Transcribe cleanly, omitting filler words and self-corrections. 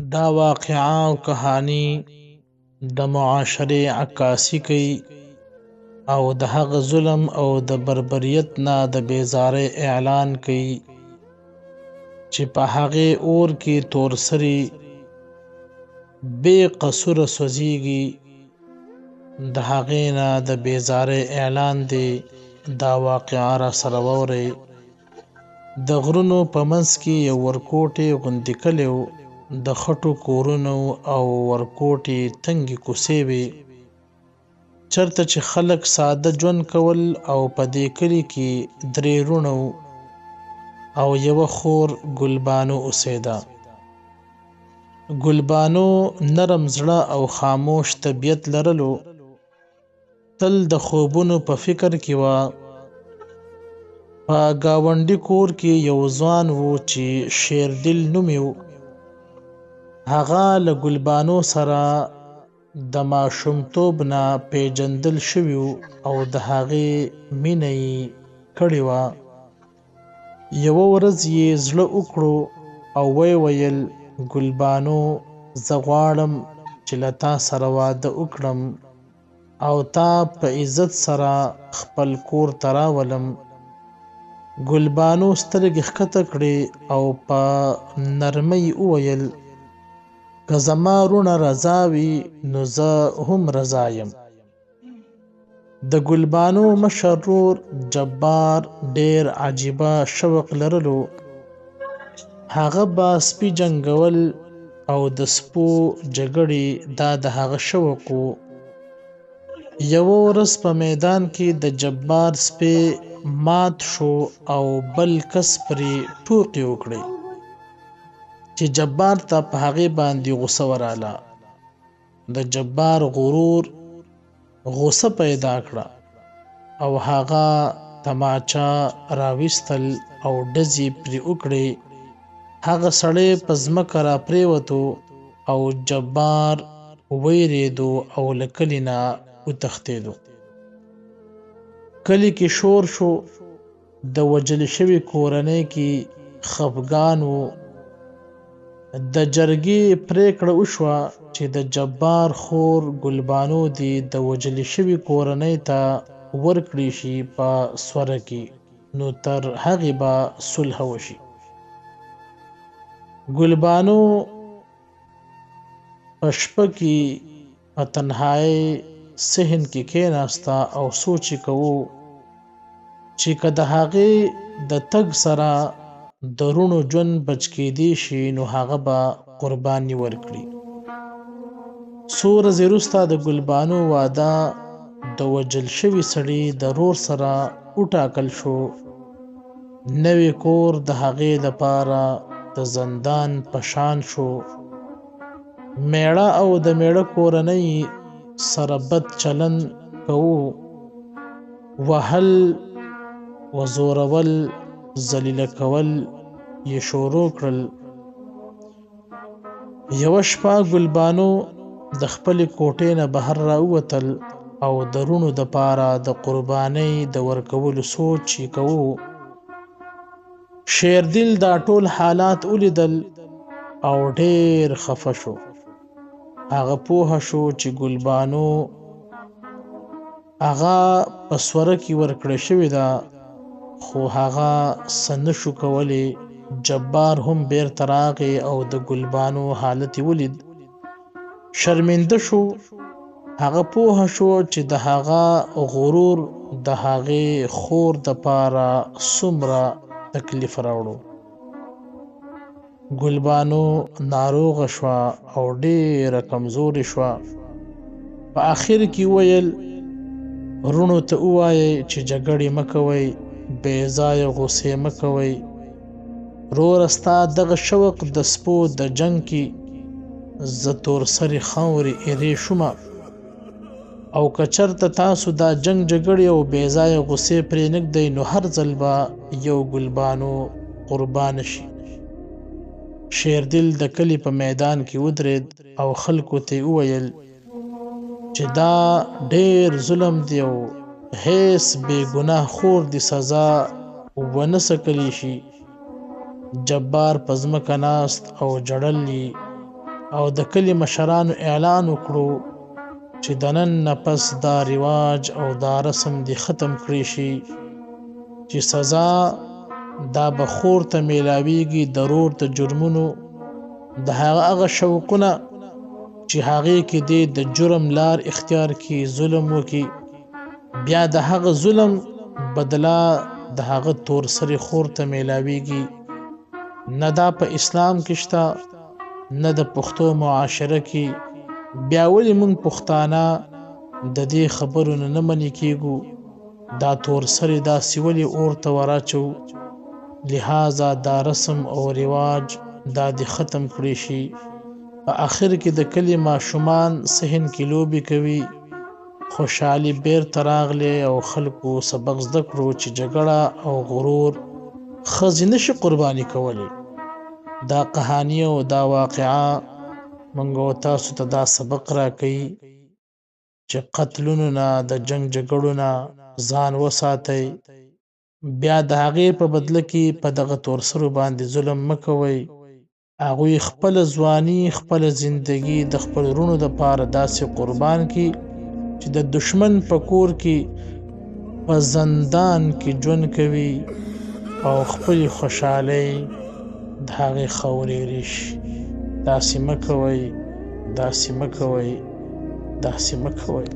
دا واقعه او کهاني د معاشرې عکاسي کوي او د هغه ظلم او د بربریت نه د بیزارۍ اعلان کوي چې په هغې اور کې تور سري بې قصوره سوځېږي. د هغې نه د بیزارۍ اعلان دی. دا واقعه را سره واورئ. د غرونو په منځ کې یو ورکوټی غوندې کلی و. د خټو کورونه او ورکوټې تنګې کوڅې وې چېرته چې خلک ساده ژوند کول. او په دې کلي کې 3 وروڼه وو او یوه خور ګلبانو اوسېده. ګلبانو نرم زړه او خاموش طبیعت لرلو. تل د خوبونو په فکر کې وه. په ګاونډي کور کې یو ځوان و چې شیردل نوم یې و. هغه له ګلبانو سره د ماشومتوب نه پیژندل شوي و او د هغې مینه یې کړې وه. یوه ورځ یې زړه وکړو او ویې ویل: ګلبانو، زه غواړم چې له تا سره واده وکړم او تا په عزت سره خپل کور ته راولم. ګلبانو سترګې ښکته کړې او په نرمۍ وویل: که زما وروڼه رضا وي نو زه هم رضا یم. د ګلبانو مشر ورور جبار ډېر عجیبه شوق لرلو. هغه به سپي جنګول او د سپو جګړې دا د هغه شوق و. یوه ورځ په میدان کې د جبار سپی مات شو او بل کس پرې ټوقې وکړې چې جبار ته په هغې باندې غوسه وراله. د جبار غرور غوسه پیدا کړه او هغه تماچه راویستل او ډزې پرې وکړې. هغه سړی په ځمکه را پریوتو او جبار ویرېدو او له کلي نه وتښتېدو. کلي کې شور شو. د وژل شوي کورنۍ کې خفګان و. د جرګې پریکړه وشوه چې د جبار خور ګلبانو دې د وژل شوي کورنۍ ته ورکړی شي په سوره کې، نو تر هغې به صلح وشي. ګلبانو په شپه کې په تنهایۍ صحن کې کېناسته او سوچ یې کوو چې که د هغې د تګ سره د وروڼو ژوند بچ کېدی شي نو هغه به قرباني ورکړي. څو ورځې وروسته د ګلبانو واده د وژل شوي سړي د ورور سره وټاکل شو. نوی کور د هغې لپاره د زندان په شان شو. میړه او د میړه کورنۍ سره بد چلند کوو. وهل، وزورول، ذلیله کول یې شروع کړل. یوه شپه ګلبانو د خپلې کوټې نه بهر راووتل او د وروڼو دپاره د قربانۍ د ورکولو سوچ یې کوو. شیردل دا ټول حالات ولیدل او ډېر خفه شو. هغه پوه شو چې ګلبانو هغه په سوره کې ورکړی شوې ده، خو هغه څه نشو کولی. جبار هم بیرته راغی او د ګلبانو حالت یې ولید. شرمنده شو. هغه پوه شو چې د هغه غرور د هغې خور دپاره څومره تکلیف راوړو. ګلبانو ناروغه شوه او ډېره کمزورې شوه. په آخر کې ویل: وروڼو ته ووایئ چې جګړې مه کوئ، بې ځایه غوسې مه کوئ. وروره ستا دغه شوق د سپو د جنګ کې زه تور سرې خاورې ایرې شومه، او که چېرته تاسو دا جنګ جګړې او بې ځایه غوسې پرېنږدئ نو هر ځل به یو ګلبانو قربانه شي. شیردل د کلي په میدان کې ودرېد او خلکو ته یې وویل چې دا ډېر ظلم دی او هیڅ بې ګناه خور دې سزا ونه سکلی شي. جبار په ځمکه ناست او جړل یې او د کلي مشرانو اعلان وکړو چې د نن نه پس دا رواج او دا رسم دې ختم کړی شي چې سزا دا به خور ته میلاویږي د رور د جرمونو د هغه شوقونه چې هغې کې دې د جرم لار اختیار کړي، ظلم وکړي، بیا د هغه ظلم بدله د هغه تور سرې خور ته میلاویږي. نه دا په اسلام کې شته، نه د پښتو معاشره کې. بیا ولې موږ پښتانه د دې خبرو نه منې کېږو؟ دا تور سرې داسې ولې اور ته وراچو؟ لہذا دا رسم او رواج دا دې ختم کړی شي. په آخر کې د کلي ماشومان صحن کې لوبې کوي، خوشحالي بیرته راغلی او خلکو سبق زده کړو چې جګړه او غرور ښځې نشي قرباني کولی. دا کهاني او دا واقعه موږ او تاسو ته دا سبق راکوي چې قتلونو نه، د جنګ جګړو نه ځان وساتئ. بیا د هغې په بدله کې په دغه تور سرو باندې ظلم مه کوئ. هغوی خپله ځواني، خپله زندګي د خپل وروڼو دپاره داسې قربان کړي چې د دشمن په کور کې په زندان کې ژوند کوي او خپلې خوشحالۍ د هغې خاورې شي. داسې مه کوئ، داسې مه کوئ، داسې مه کوئ.